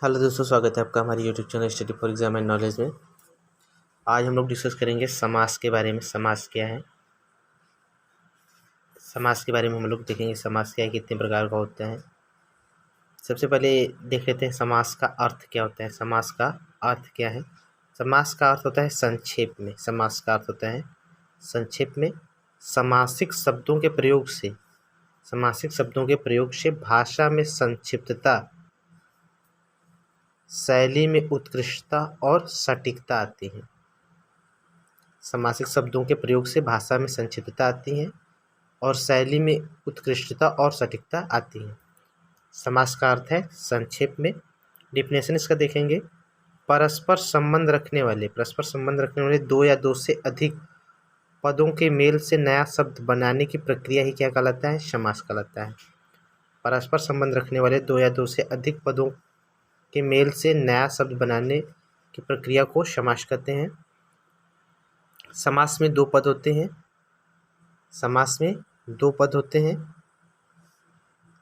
Hello दोस्तों, स्वागत है आपका हमारे YouTube channel study for exam and knowledge में। आज हम लोग डिस्कस करेंगे समास के बारे में। समास क्या है, समास के बारे में हम लोग देखेंगे। समास क्या है, कितने प्रकार का होता है। सबसे पहले देख लेते हैं समास का अर्थ क्या होता है। समास का अर्थ क्या है? समास का अर्थ होता है संक्षेप में। समास का अर्थ होता है संक्षेप में समासिक शब्दों के प्रयोग से, समासिक शब्दों के प्रयोग से भाषा में संक्षिप्तता, शैली में उत्कृष्टता और सटीकता आती है। समासिक शब्दों के प्रयोग से भाषा में संक्षिप्तता आती है और शैली में उत्कृष्टता और सटीकता आती है। समास का अर्थ है संक्षेप में। डिफिनेशन इसका देखेंगे। परस्पर संबंध रखने वाले दो या दो से अधिक पदों के मेल से नया शब्द बनाने की प्रक्रिया ही क्या कहलाता है? समास कहलाता है। परस्पर संबंध रखने वाले दो या दो से अधिक पदों के मेल से नया शब्द बनाने की प्रक्रिया को समास कहते हैं। समास में दो पद होते हैं। समास में दो पद होते हैं।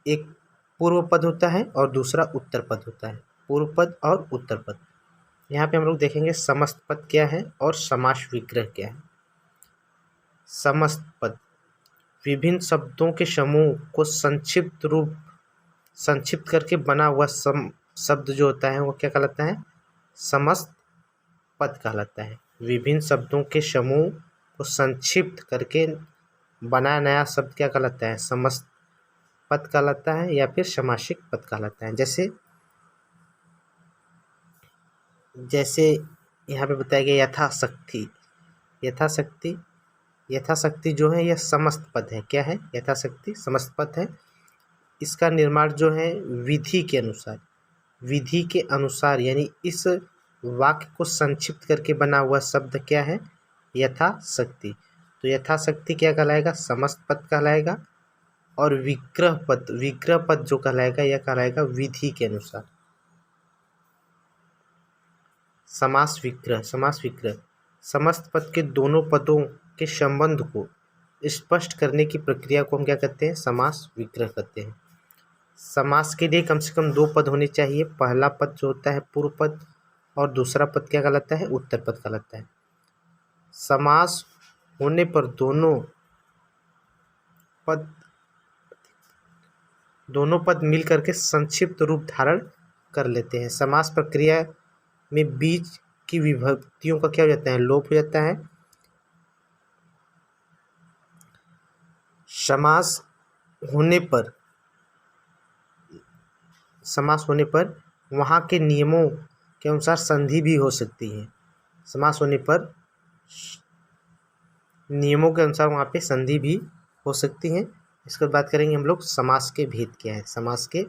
एक पूर्व पद होता है और दूसरा उत्तर पद होता है। पूर्व पद और उत्तर पद। यहाँ पे हम लोग देखेंगे समस्त पद क्या है और समास विग्रह क्या है। समस्त पद विभिन्न शब्दों के समूह को संक्षिप्त करके बना हुआ शब्द जो होता है वो क्या कहलाता है? समस्त पद कहलाता है। विभिन्न शब्दों के समूह को संक्षिप्त करके बना नया शब्द क्या कहलाता है? समस्त पद कहलाता है या फिर समासिक पद कहलाता है। जैसे यहाँ पे बताया गया यथाशक्ति। यथाशक्ति यथाशक्ति जो है यह समस्त पद है। क्या है? यथाशक्ति समस्त पद है। इसका निर्माण जो है विधि के अनुसार यानी इस वाक्य को संक्षिप्त करके बना हुआ शब्द क्या है? यथाशक्ति। तो यथाशक्ति क्या कहलाएगा? समस्त पद कहलाएगा। और विग्रह पद जो कहलाएगा यह कहलाएगा विधि के अनुसार। समास विग्रह समस्त पद के दोनों पदों के संबंध को स्पष्ट करने की प्रक्रिया को हम क्या कहते हैं? समास विग्रह कहते हैं। समास के लिए कम से कम दो पद होने चाहिए। पहला पद जो होता है पूर्व पद और दूसरा पद क्या कहलाता है? उत्तर पद कहलाता है। समास होने पर दोनों पद मिल करके संक्षिप्त रूप धारण कर लेते हैं। समास प्रक्रिया में बीच की विभक्तियों का क्या हो जाता है? लोप हो जाता है। समास होने पर वहाँ के नियमों के अनुसार संधि भी हो सकती है। समास होने पर नियमों के अनुसार वहाँ पे संधि भी हो सकती है। इसके बाद बात करेंगे हम लोग समास के भेद क्या है। समास के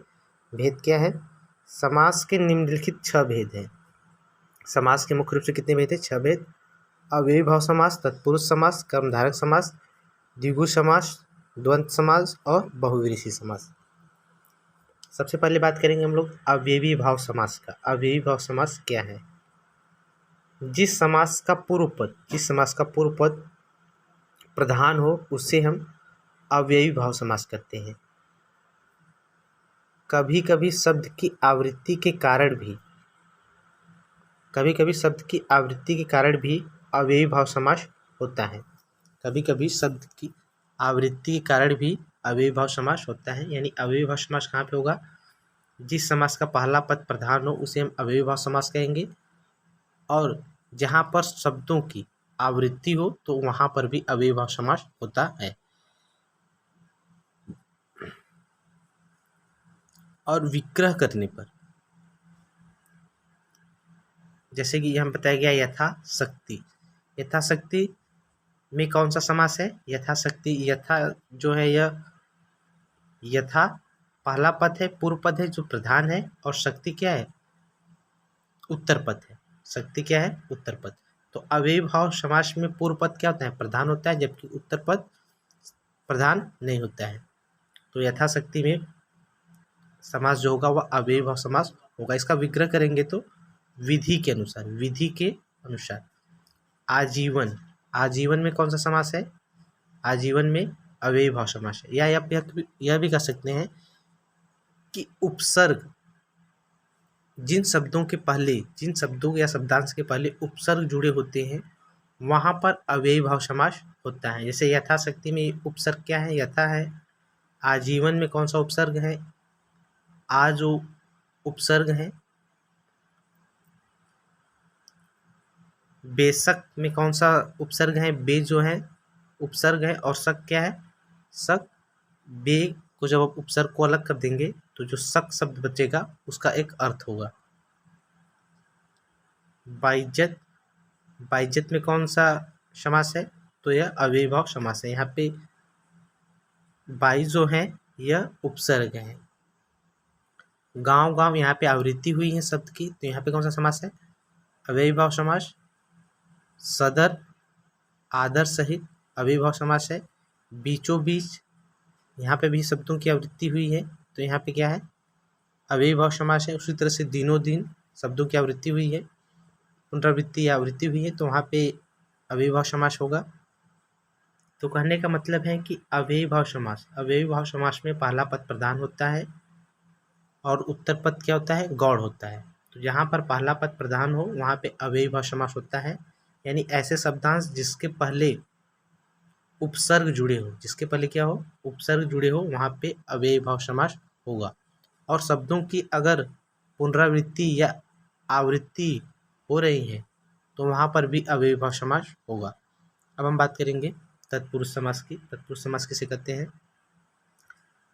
भेद क्या है? समास के निम्नलिखित 6 भेद हैं। समास के मुख्य रूप से कितने भेद हैं? 6 भेद। अव्ययी भाव समास, तत्पुरुष समास, कर्मधारय समास, द्विगु समास, द्वंद्व समास और बहुव्रीहि समास। सबसे पहले बात करेंगे हम लोग अव्ययी भाव समास का। अव्ययी भाव समास क्या है? जिस समास का पूर्व पद प्रधान हो उसे हम अव्ययी भाव समास कहते हैं। कभी कभी शब्द की आवृत्ति के कारण भी अव्ययी भाव समास होता है। कभी-कभी शब्द की आवृत्ति के कारण भी अव्ययी भाव समास होता है। यानी अव्ययी भाव समास कहाँ पे होगा? जिस समास का पहला पद प्रधान हो उसे हम अव्ययी भाव समास कहेंगे, और जहाँ पर शब्दों की आवृत्ति हो तो वहाँ पर भी अव्ययी भाव समास होता है। और विग्रह करने पर, जैसे कि यहाँ बताया गया यथाशक्ति में कौन सा समास है? यथाशक्ति। यथा जो है यथा पहला पद है, पूर्व पद है जो प्रधान है, और शक्ति क्या है? उत्तर पद है। शक्ति क्या है? उत्तर पद। तो अव्ययी भाव समास में पूर्व पद क्या होता है? प्रधान होता है, जबकि उत्तर पद प्रधान नहीं होता है। तो यथाशक्ति में समास जो होगा वह अव्ययी भाव समास होगा। इसका विग्रह करेंगे तो विधि के अनुसार। आजीवन में कौन सा समास है? आजीवन में अव्ययी भाव समास है। या यह भी कह सकते हैं कि उपसर्ग जिन शब्दों या शब्दांश के पहले उपसर्ग जुड़े होते हैं वहाँ पर अव्ययी भाव समास होता है। जैसे यथाशक्ति में उपसर्ग क्या है? यथा है। आजीवन में कौन सा उपसर्ग है? आ जो उपसर्ग है। बेशक में कौन सा उपसर्ग है? बे जो है उपसर्ग है। और शक क्या है? शक। बे को जब आप उपसर्ग को अलग कर देंगे तो जो शक शब्द बचेगा उसका एक अर्थ होगा। बाइज्जत में कौन सा समास है? तो यह अव्ययी भाव समास है। यहाँ पे बाई जो है यह उपसर्ग है। गांव यहाँ पे आवृत्ति हुई है शब्द की, तो यहाँ पे कौन सा समास है? अव्ययी भाव समास। सदर आदर सहित अव्ययी भाव समास है। बीचों बीच यहाँ पे भी शब्दों की आवृत्ति हुई है, तो यहाँ पे क्या है? अव्ययी भाव समास है। उसी तरह से दिनों दिन शब्दों की आवृत्ति हुई है, पुनरावृत्ति या आवृत्ति हुई है, तो वहाँ पे अव्ययी भाव समास होगा। तो कहने का मतलब है कि अव्ययी भाव समास में पहला पद प्रधान होता है और उत्तर पद क्या होता है? गौड़ होता है। तो जहाँ पर पहला पद प्रधान हो वहाँ पे अव्ययी भाव समास होता है। यानी ऐसे शब्दांश जिसके पहले उपसर्ग जुड़े हो, जिसके पहले क्या हो? उपसर्ग जुड़े हो, वहाँ पे अव्ययी भाव समास होगा। और शब्दों की अगर पुनरावृत्ति या आवृत्ति हो रही है तो वहाँ पर भी अव्ययी भाव समास होगा। अब हम बात करेंगे तत्पुरुष समास की। तत्पुरुष समास किसे कहते हैं?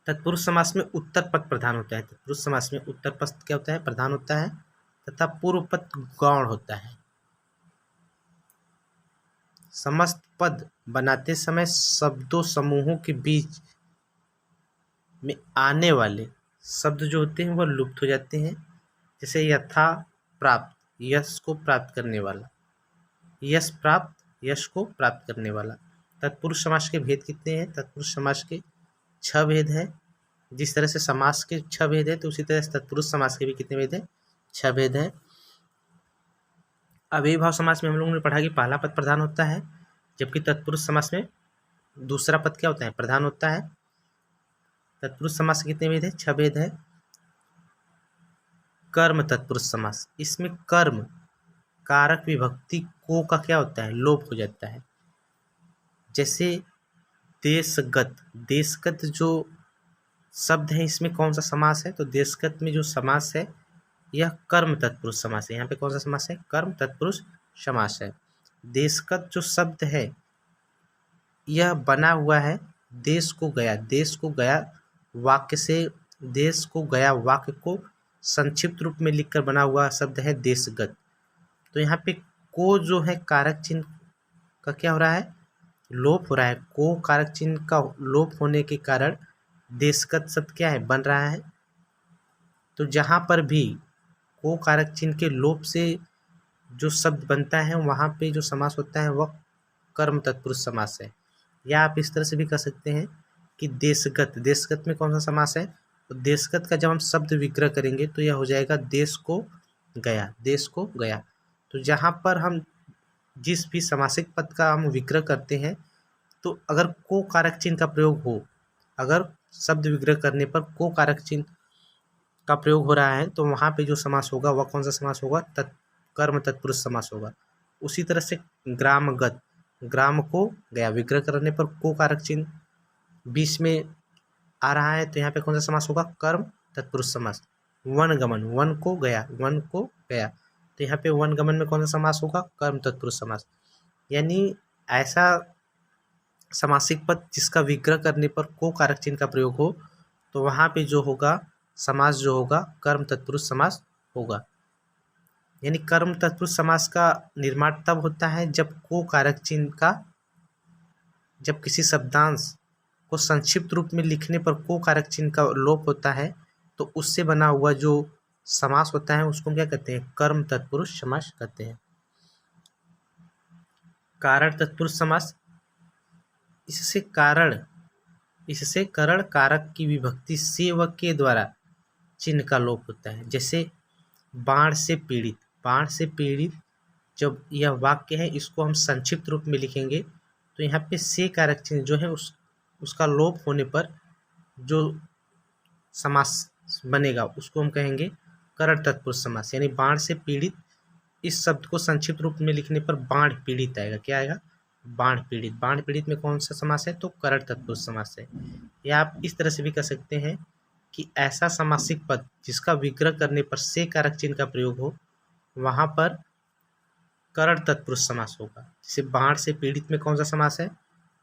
तत्पुरुष समास में उत्तर पद प्रधान होता है। तत्पुरुष समास में उत्तर पद क्या होता है? प्रधान होता है तथा पूर्व पद गौण होता है। समस्त पद बनाते समय शब्दों समूहों के बीच में आने वाले शब्द जो होते हैं वह लुप्त हो जाते हैं। जैसे यथा प्राप्त, यश को प्राप्त करने वाला। यश प्राप्त, यश को प्राप्त करने वाला। तत्पुरुष समास के भेद कितने हैं? तत्पुरुष समास के 6 भेद हैं। जिस तरह से समास के 6 भेद है तो उसी तरह से तत्पुरुष समास के भी कितने भेद हैं? 6 भेद हैं। अव्ययी भाव समास में हम लोगों ने पढ़ा कि पहला पद प्रधान होता है, जबकि तत्पुरुष समास में दूसरा पद क्या होता है? प्रधान होता है। तत्पुरुष समास के कितने भेद है? 6 भेद है। कर्म तत्पुरुष समास, इसमें कर्म कारक विभक्ति को का क्या होता है? लोप हो जाता है। जैसे देशगत, देशगत जो शब्द है इसमें कौन सा समास है? तो देशगत में जो समास है यह कर्म तत्पुरुष समास है। यहाँ पे कौन सा समास है? कर्म तत्पुरुष समास है। देशगत जो शब्द है यह बना हुआ है देश को गया, देश को गया वाक्य से, देश को गया वाक्य को संक्षिप्त रूप में लिखकर बना हुआ शब्द है देशगत। तो यहाँ पे को जो है कारक चिन्ह का क्या हो रहा है? लोप हो रहा है। को कारक चिन्ह का लोप होने के कारण देशगत शब्द क्या है? बन रहा है। तो जहाँ पर भी को कारक चिन्ह के लोप से जो शब्द बनता है वहाँ पे जो समास होता है वह कर्म तत्पुरुष समास है। या आप इस तरह से भी कह सकते हैं कि देशगत, देशगत में कौन सा समास है? तो देशगत का जब हम शब्द विग्रह करेंगे तो यह हो जाएगा देश को गया, देश को गया। तो जहाँ पर हम जिस भी समासिक पद का हम विग्रह करते हैं तो अगर को कारक चिन्ह का प्रयोग हो, अगर शब्द विग्रह करने पर को कारक चिन्ह का प्रयोग हो रहा है तो वहाँ पे जो समास होगा वह कौन सा समास होगा? कर्म तत्पुरुष समास होगा। उसी तरह से ग्रामगत, ग्राम को गया विग्रह करने पर को कारक चिन्ह बीच में आ रहा है तो यहाँ पे कौन सा समास होगा? कर्म तत्पुरुष समास। वनगमन, वन को गया, वन को गया, तो यहाँ पे वनगमन में कौन सा समास होगा? कर्म तत्पुरुष समास। यानी ऐसा समासिक पद जिसका विग्रह करने पर को कारक चिन्ह का प्रयोग हो तो वहाँ पे जो होगा समास जो होगा कर्म तत्पुरुष समास होगा। यानी कर्म तत्पुरुष समास का निर्माण तब होता है जब को कारक चिन्ह का, जब किसी शब्दांश को संक्षिप्त रूप में लिखने पर को कारक चिन्ह का लोप होता है तो उससे बना हुआ जो समास होता है उसको क्या कहते हैं? कर्म तत्पुरुष समास कहते हैं। कारण तत्पुरुष समास, इससे करण कारक की विभक्ति से व के द्वारा चिन्ह का लोप होता है। जैसे बाढ़ से पीड़ित, बाढ़ से पीड़ित जब यह वाक्य है इसको हम संक्षिप्त रूप में लिखेंगे तो यहाँ पे से कारक चिन्ह जो है उसका लोप होने पर जो समास बनेगा उसको हम कहेंगे करण तत्पुरुष समास, यानी बाढ़ से पीड़ित। इस शब्द को संक्षिप्त रूप में लिखने पर बाढ़ पीड़ित आएगा। क्या आएगा? बाढ़ पीड़ित। बाढ़ पीड़ित में कौन सा समास है? तो करण तत्पुरुष समास है। या आप इस तरह से भी कह सकते हैं कि ऐसा समासिक पद जिसका विग्रह करने पर से कारक चिन्ह का प्रयोग हो, वहां पर करण तत्पुरुष समास होगा। जैसे बाढ़ से पीड़ित में कौन सा समास है?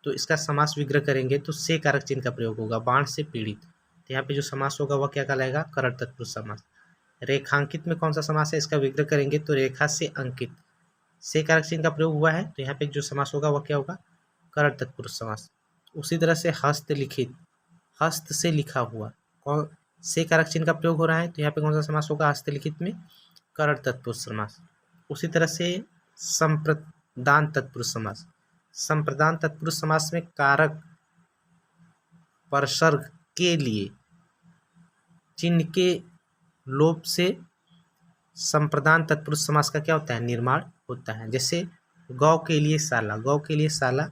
तो इसका समास विग्रह करेंगे तो से कारक चिन्ह का प्रयोग होगा, बाढ़ से पीड़ित। तो यहाँ पे जो समास होगा वह क्या कहलाएगा? करण तत्पुरुष समास। रेखांकित में कौन सा समास है? इसका विग्रह करेंगे तो रेखा से अंकित, से कारक चिन्ह का प्रयोग हुआ है, तो यहाँ पे जो समास होगा वह क्या होगा? करण तत्पुरुष समास। उसी तरह से हस्तलिखित, हस्त से लिखा हुआ, कौन से कारक चिन्ह का प्रयोग हो रहा है, तो यहाँ पे कौन सा समास होगा? हस्तलिखित में करण तत्पुरुष समास। उसी तरह से संप्रदान तत्पुरुष समास। संप्रदान तत्पुरुष समास में कारक परसर्ग के लिए चिन्ह के लोप से संप्रदान तत्पुरुष समास का क्या होता है? निर्माण होता है। जैसे गौ के लिए साला, गौ के लिए साला,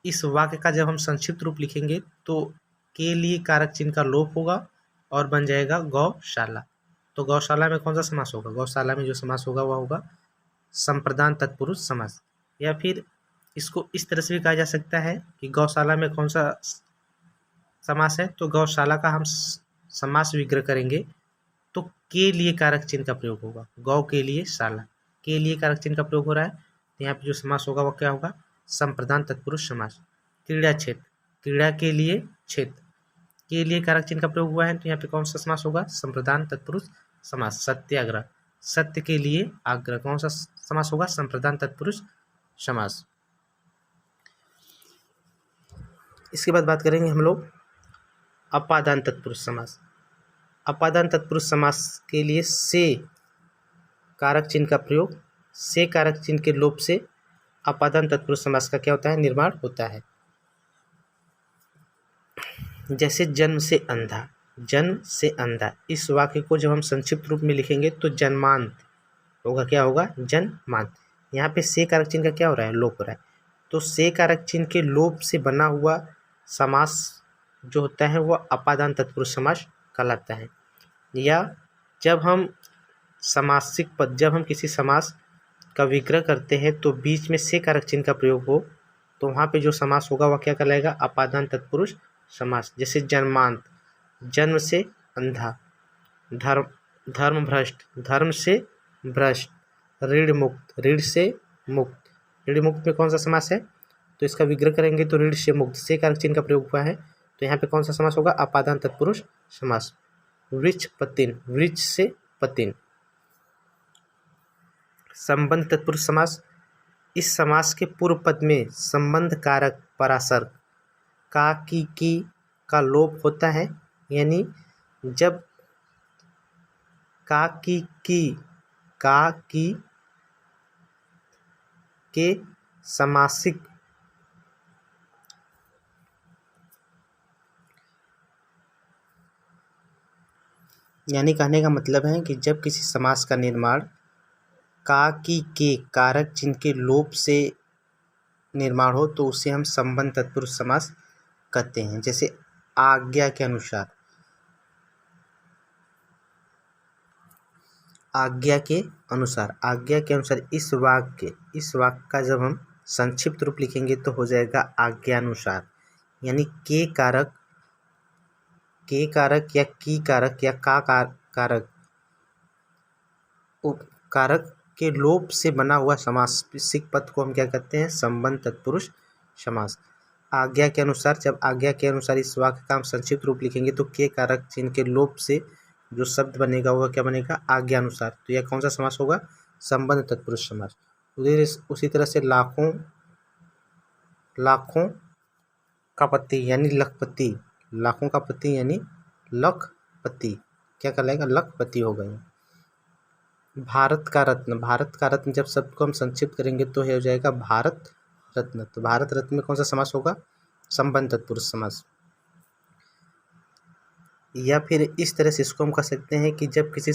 इस वाक्य का जब हम संक्षिप्त रूप लिखेंगे तो के लिए कारक चिन्ह का लोप होगा और बन जाएगा गौशाला। तो गौशाला में कौन सा समास होगा? गौशाला में जो समास होगा वह होगा संप्रदान तत्पुरुष समास। या फिर इसको इस तरह से भी कहा जा सकता है कि गौशाला में कौन सा समास है? तो गौशाला का हम समास विग्रह करेंगे तो के लिए कारक चिन्ह का प्रयोग होगा। गौ के लिए शाला, के लिए कारक चिन्ह का प्रयोग हो रहा है, तो यहाँ पे जो समास होगा वह क्या होगा? संप्रदान तत्पुरुष समास। क्रीड़ा क्षेत्र, क्रीड़ा के लिए क्षेत्र, के लिए कारक चिन्ह का प्रयोग हुआ है, तो यहाँ पे कौन सा समास होगा? संप्रदान तत्पुरुष समास। सत्याग्रह, सत्य के लिए आग्रह, कौन सा समास होगा? संप्रदान तत्पुरुष समास। इसके बाद बात करेंगे हम लोग अपादान तत्पुरुष समास। अपादान तत्पुरुष समास के लिए से कारक चिन्ह का प्रयोग, से कारक चिन्ह के लोप से अपादान तत्पुरुष समास का क्या होता है? निर्माण होता है। जैसे जन्म से अंधा, जन्म से अंधा, इस वाक्य को जब हम संक्षिप्त रूप में लिखेंगे तो जन्मांत होगा। क्या होगा? जन्मांत। यहाँ पे से कारक चिन्ह का क्या हो रहा है? लोप हो रहा है। तो से कारक चिन्ह के लोप से बना हुआ समास जो होता है वह अपादान तत्पुरुष समास कहलाता है। या जब हम समासिक पद, जब हम किसी समास का विग्रह करते हैं तो बीच में से कारक चिन्ह का प्रयोग हो, तो वहाँ पे जो समास होगा वह क्या कहलाएगा? अपादान तत्पुरुष समास। जैसे जन्मांत, जन्म से अंधा, धर्म भ्रष्ट, धर्म से भ्रष्ट, ऋण मुक्त, ऋण से मुक्त, ऋण मुक्त में कौन सा समास है? तो इसका विग्रह करेंगे तो ऋण से मुक्त, से कारक चिन्ह का प्रयोग हुआ है, तो यहाँ पे कौन सा समास होगा? अपादान तत्पुरुष समास। वृक्ष पतिन, वृक्ष से पतिन। संबंध तत्पुरुष समास। इस समास के पूर्व पद में संबंध कारक परासर्ग का की का लोप होता है, यानी जब का की के समासिक यानी कहने का मतलब है कि जब किसी समास का निर्माण का की के कारक चिन्ह के लोप से निर्माण हो तो उसे हम संबंध तत्पुरुष समास कहते हैं। जैसे आज्ञा के अनुसार, आज्ञा के अनुसार, आज्ञा के अनुसार, इस वाक्य का जब हम संक्षिप्त रूप लिखेंगे तो हो जाएगा आज्ञानुसार। यानी के कारक या की कारक या का कारक कारक के लोप से बना हुआ समासिक पद को हम क्या कहते हैं? संबंध तत्पुरुष समास। आज्ञा के अनुसार, जब आज्ञा के अनुसार इस वाक्य का हम संक्षिप्त रूप लिखेंगे तो के कारक चिन्ह के लोप से जो शब्द बनेगा वह क्या बनेगा? आज्ञानुसार। तो यह कौन सा समास होगा? संबंध तत्पुरुष समास। उसी तरह से लाखों का पति यानी लखपति, लाखों का पति यानी लखपति, क्या कहलाएगा? लखपति हो गए। भारत का रत्न, भारत का रत्न जब शब्द को हम संक्षिप्त करेंगे तो हो जाएगा भारत रत्न। तो भारत रत्न में कौन सा समास होगा? संबंध तत्पुरुष समास। या फिर इस तरह से इसको हम कह सकते हैं कि जब किसी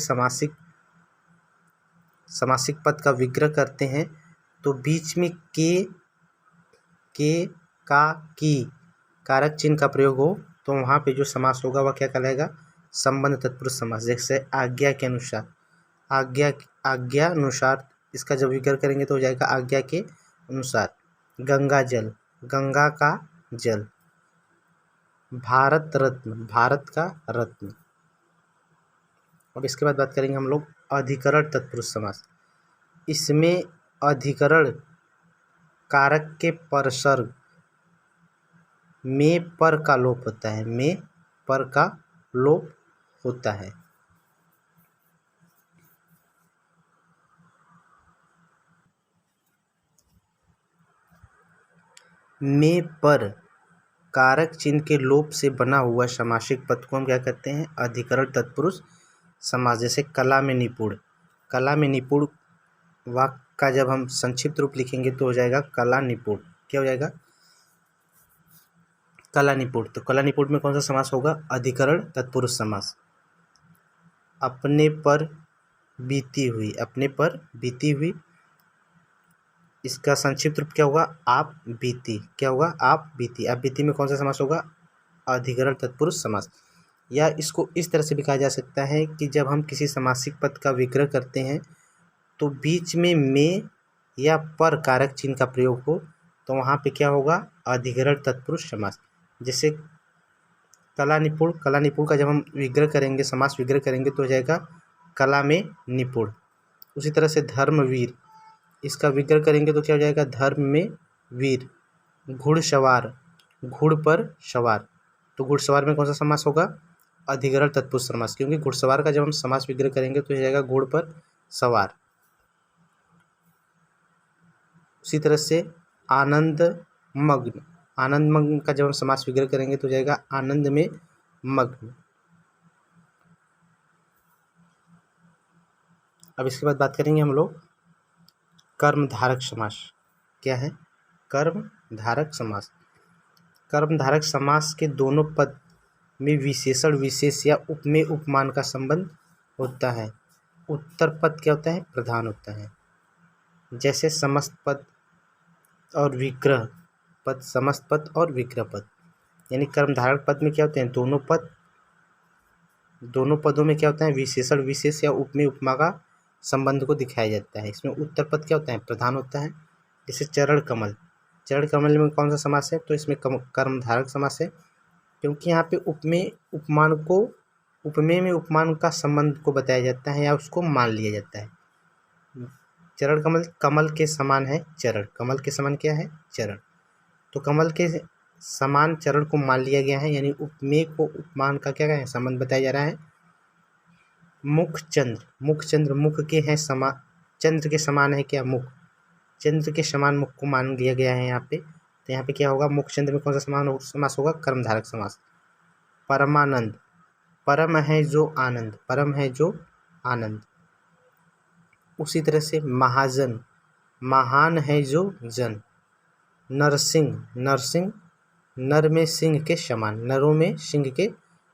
समासिक पद का विग्रह करते हैं तो बीच में के का की कारक चिन्ह का प्रयोग हो तो वहाँ पे जो समास होगा वह क्या कहलाएगा? संबंध तत्पुरुष समास, जैसे आज्ञा के अनुसार, आज्ञा अनुसार, इसका जब विग्रह करेंगे तो हो जाएगा आज्ञा के अनुसार। गंगा जल, गंगा का जल। भारत रत्न, भारत का रत्न। और इसके बाद बात करेंगे हम लोग अधिकरण तत्पुरुष समास। इसमें अधिकरण कारक के परसर्ग में पर का लोप होता है, में पर का लोप होता है। में पर कारक चिन्ह के लोप से बना हुआ समासिक पद को हम क्या कहते हैं? अधिकरण तत्पुरुष समास। जैसे कला में निपुण, कला में निपुण वाक्य का जब हम संक्षिप्त रूप लिखेंगे तो हो जाएगा कला निपुण। क्या हो जाएगा? कला निपुण। तो कला निपुण में कौन सा समास होगा? अधिकरण तत्पुरुष समास। अपने पर बीती हुई, अपने पर बीती हुई, इसका संक्षिप्त रूप क्या होगा? आप बीती। क्या होगा? आप बीती। आप बीती में कौन सा समास होगा? अधिकरण तत्पुरुष समास। या इसको इस तरह से भी कहा जा सकता है कि जब हम किसी समासिक पद का विग्रह करते हैं तो बीच में या पर कारक चिन्ह का प्रयोग हो तो वहाँ पे क्या होगा? अधिकरण तत्पुरुष समास। जैसे कला निपुण, कला निपुण का जब हम विग्रह करेंगे, समास विग्रह करेंगे तो हो जाएगा कला में निपुण। उसी तरह से धर्मवीर, इसका विग्रह करेंगे तो क्या हो जाएगा? धर्म में वीर। घुड़सवार, घुड़ पर सवार, तो घुड़सवार में कौन सा समास होगा? अधिकरण तत्पुरुष समास, क्योंकि घुड़सवार का जब हम समास विग्रह करेंगे तो हो जाएगा घुड़ पर सवार। उसी तरह से आनंद मग्न, आनंद मग्न का जब हम समास विग्रह करेंगे तो हो जाएगा आनंद में मग्न। अब इसके बाद बात करेंगे हम लोग कर्मधारक समास। क्या है? कर्मधारक समास। कर्मधारक समास के दोनों पद में विशेषण विशेष या उपमेय उपमान का संबंध होता है। उत्तर पद क्या होता है? प्रधान होता है। जैसे समस्त पद और विग्रह पद, समस्त पद और विग्रह पद, यानी कर्मधारक पद में क्या होते हैं? दोनों पद, दोनों पदों में क्या होता है? विशेषण विशेष या उपमेय उपमा का संबंध को दिखाया जाता है। इसमें उत्तर पद क्या होता है? प्रधान होता है। जैसे चरण कमल, चरण कमल में कौन सा समास है? तो इसमें कर्मधारक समास है, क्योंकि यहाँ पे उपमेय उपमान को, उपमेय में उपमान का संबंध को बताया जाता है या उसको मान लिया जाता है। चरण कमल, कमल के समान है चरण, कमल के समान क्या है? चरण। तो कमल के समान चरण को मान लिया गया है, यानी उपमेय को उपमान का क्या है? संबंध बताया जा रहा है। मुख चंद्र, मुख चंद्र, मुख के हैं समान, चंद्र के समान है क्या? मुख, चंद्र के समान मुख को मान लिया गया है यहाँ पे। तो यहाँ पे क्या होगा? मुख चंद्र में कौन सा समान समास होगा? कर्मधारक समास। परमानंद, परम है जो आनंद, परम है जो आनंद। उसी तरह से महाजन, महान है जो जन। नरसिंह, नरसिंह नर में सिंह के समान, नरों में सिंह के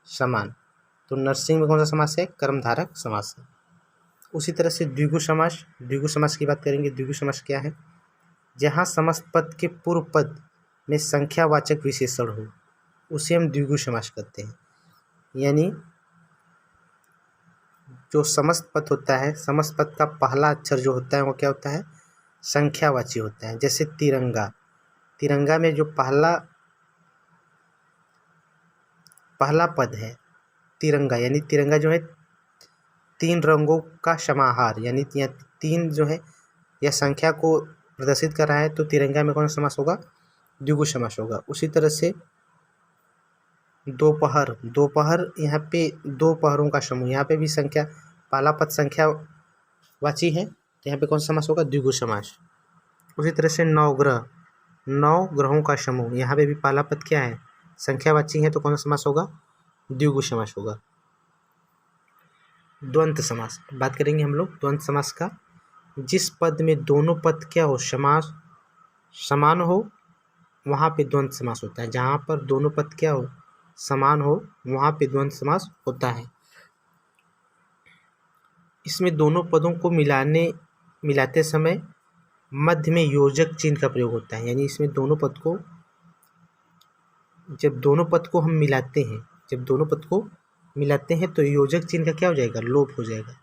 समान। तो नरसिंह में कौन सा समास है? कर्मधारक समास है। उसी तरह से द्विगु समास, द्विगु समास की बात करेंगे। द्विगु समास क्या है? जहाँ समस्त पद के पूर्व पद में संख्यावाचक विशेषण हो उसे हम द्विगु समास कहते हैं। यानी जो समस्त पद होता है, समस्त पद का पहला अक्षर जो होता है वो क्या होता है? संख्यावाची होता है। जैसे तिरंगा, तिरंगा में जो पहला पद है तिरंगा, यानी तिरंगा जो है तीन रंगों का समाहार, यानी तीन जो है यह संख्या को प्रदर्शित कर रहा है, तो तिरंगा में कौन सा समास होगा? द्विगु समास होगा। उसी तरह से दोपहर, दोपहर यहाँ पे दो पहरों का समूह, यहाँ पे भी संख्या, पहला पद संख्यावाची है तो यहाँ पे कौन सा समास होगा? द्विगु समास। उसी तरह से नवग्रह, नौ ग्रहों का समूह, यहाँ पे भी पहला पद क्या है? संख्यावाची है तो कौन सा समास होगा? द्विगु समास होगा। द्वंद्व समास बात करेंगे हम लोग। द्वंद्व समास का, जिस पद में दोनों पद क्या हो? समास समान हो वहाँ पे द्वंद्व समास होता है। जहाँ पर दोनों पद क्या हो? समान हो वहाँ पे द्वंद्व समास होता है। इसमें दोनों पदों को मिलाते समय मध्य में योजक चिन्ह का प्रयोग होता है। यानी इसमें दोनों पद को, जब दोनों पद को हम मिलाते हैं, जब दोनों पद को मिलाते हैं तो योजक चिन्ह का क्या हो जाएगा, लोप हो जाएगा,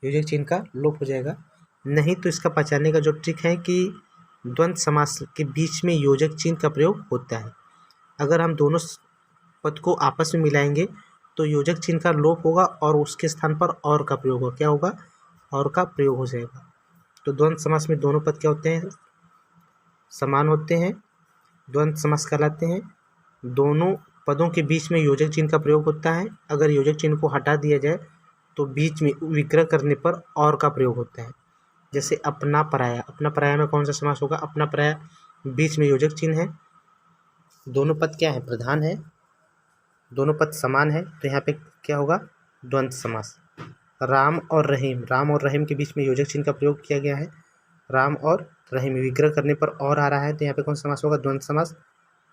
योजक चिन्ह का लोप हो जाएगा। नहीं तो इसका पहचानने का जो ट्रिक है कि द्वंद्व समास के बीच में योजक चिन्ह का प्रयोग होता है। अगर हम दोनों पद को आपस में मिलाएंगे तो योजक चिन्ह का लोप होगा और उसके स्थान पर और का प्रयोग होगा, क्या होगा, और का प्रयोग हो जाएगा। तो द्वंद्व समास में दोनों पद क्या होते हैं, समान होते हैं, द्वंद्व समास कहलाते हैं। दोनों पदों के बीच में योजक चिन्ह का प्रयोग होता है। अगर योजक चिन्ह को हटा दिया जाए तो बीच में विग्रह करने पर और का प्रयोग होता है। जैसे अपना पराया, अपना पराया में कौन सा समास होगा, अपना पराया बीच में योजक चिन्ह है, दोनों पद क्या है, प्रधान है, दोनों पद समान है, तो यहाँ पे क्या होगा, द्वंद्व समास। राम और रहीम, राम और रहीम के बीच में योजक चिन्ह का प्रयोग किया गया है, राम और रहीम, विग्रह करने पर और आ रहा है तो यहाँ पे कौन सा समास होगा, द्वंद्व समास।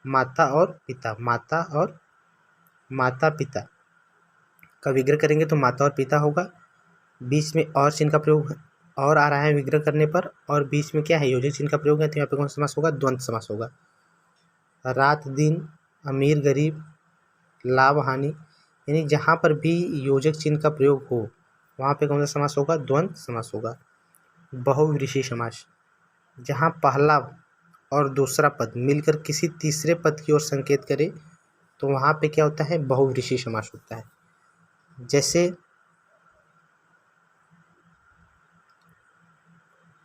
माता और पिता, माता और माता पिता का विग्रह करेंगे तो माता और पिता होगा, बीच में और चिन्ह का प्रयोग और आ रहा है विग्रह करने पर, और बीच में क्या है, योजक चिन्ह का प्रयोग है, तो यहाँ पे कौन सा समास होगा, द्वंद्व समास होगा। रात दिन, अमीर गरीब, लाभ हानि, यानी जहाँ पर भी योजक चिन्ह का प्रयोग हो वहाँ पे कौन सा समास होगा, द्वंद्व समास होगा। बहुविशेषी समास, जहाँ पहला और दूसरा पद मिलकर किसी तीसरे पद की ओर संकेत करे तो वहाँ पे क्या होता है, बहुविशेषी समास होता है।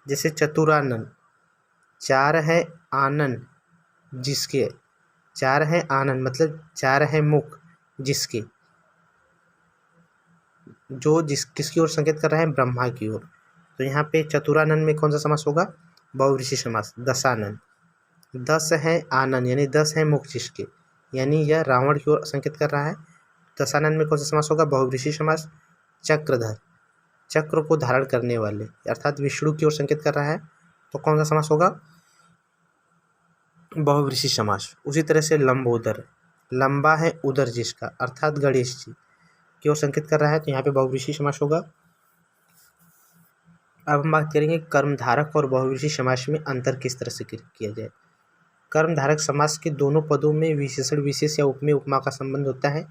जैसे चतुरानन, चार है आनन जिसके, चार है आनन मतलब चार है मुख जिसके, जो किसकी ओर संकेत कर रहा है, ब्रह्मा की ओर। तो यहाँ पे चतुरानन में कौन सा समास होगा, बहुविशेषी समास। दशानन, दस है आनन यानी 10 है मुख जिसके, यानी यह रावण की ओर संकेत कर रहा है। दशानन में कौन सा समास होगा, बहुविशेषी समास। चक्रधर, चक्र को धारण करने वाले अर्थात विष्णु की ओर संकेत कर रहा है तो कौन सा समास होगा, बहुविशेषी समास। उसी तरह से लंबोदर, लंबा है उदर जिसका अर्थात गणेश जी की ओर संकेत कर रहा है तो यहाँ पे बहुविशेषी समास होगा। अब हम बात करेंगे कर्मधारक और बहुविशेषी समास में अंतर किस तरह से किया जाए। कर्मधारक समास के दोनों पदों में विशेषण विशेष या उपमेय उपमा का संबंध होता है,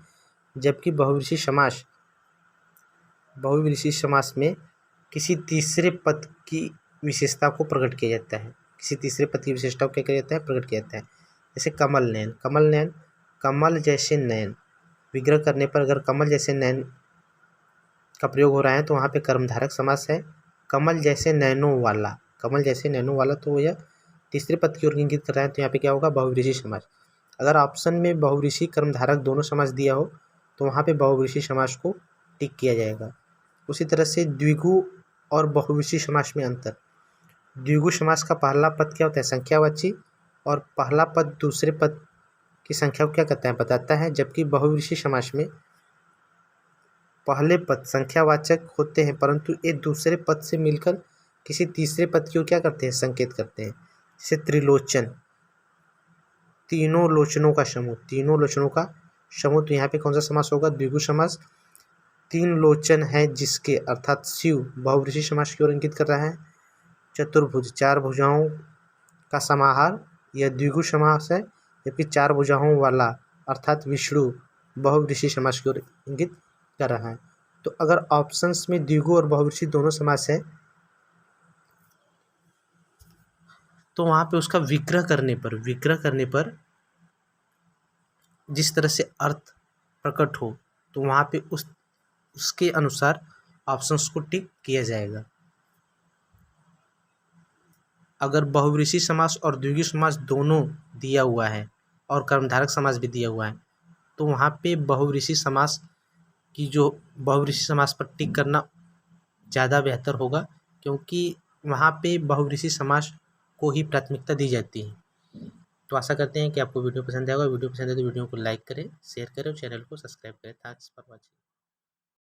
जबकि बहुविशेषी समास में किसी तीसरे पद की विशेषता को प्रकट किया जाता है, किसी तीसरे पद की विशेषता को क्या किया जाता है, प्रकट किया जाता है। जैसे कमल नयन, कमल नयन, कमल जैसे नयन, विग्रह करने पर अगर कमल जैसे नयन का प्रयोग हो रहा है तो वहाँ पे कर्मधारक समास है। कमल जैसे नयनों वाला, कमल जैसे नयनों वाला, तो यह तीसरे पद की ओर इंगित कर रहा है तो यहाँ पे क्या होगा, बहुविशेषी समास। अगर ऑप्शन में बहुविशेषी कर्मधारक दोनों समास दिया हो तो वहाँ पे बहुविशेषी समास को टिक किया जाएगा। उसी तरह से द्विगु और बहुविशेषी समास में अंतर। द्विगु समास का पहला पद क्या होता है, संख्यावाची, और पहला पद दूसरे पद की संख्या को क्या कहता है, बताता है, जबकि बहुविशेषी समास में पहले पद संख्यावाचक होते हैं परंतु ये दूसरे पद से मिलकर किसी तीसरे पद की ओर क्या करते हैं, संकेत करते हैं। जैसे त्रिलोचन, तीनों लोचनों का समूह, तीनों लोचनों का समूह, तो यहाँ पे कौन सा समास होगा, द्विगु समास। तीन लोचन है जिसके अर्थात शिव, बहुविशेषी समास की ओर इंगित कर रहा है। चतुर्भुज, चार भुजाओं का समाहार, यह द्विगु समास है, जबकि चार भुजाओं वाला अर्थात विष्णु बहुविशेषी समास की ओर इंगित कर रहा है। तो अगर ऑप्शंस में द्विगु और बहुविशेषी दोनों समास है तो वहाँ पे उसका विग्रह करने पर जिस तरह से अर्थ प्रकट हो तो वहाँ पे उसके अनुसार ऑप्शंस को टिक किया जाएगा। अगर बहुविशेषी समास और द्विगु समास दोनों दिया हुआ है और कर्मधारक समास भी दिया हुआ है तो वहाँ पे बहुविशेषी समास पर टिक करना ज़्यादा बेहतर होगा, क्योंकि वहाँ पे बहुविशेषी समास को ही प्राथमिकता दी जाती है। तो आशा करते हैं कि आपको वीडियो पसंद आएगा। वीडियो पसंद है तो वीडियो को लाइक करें, शेयर करें और चैनल को सब्सक्राइब करें। Thanks for watching.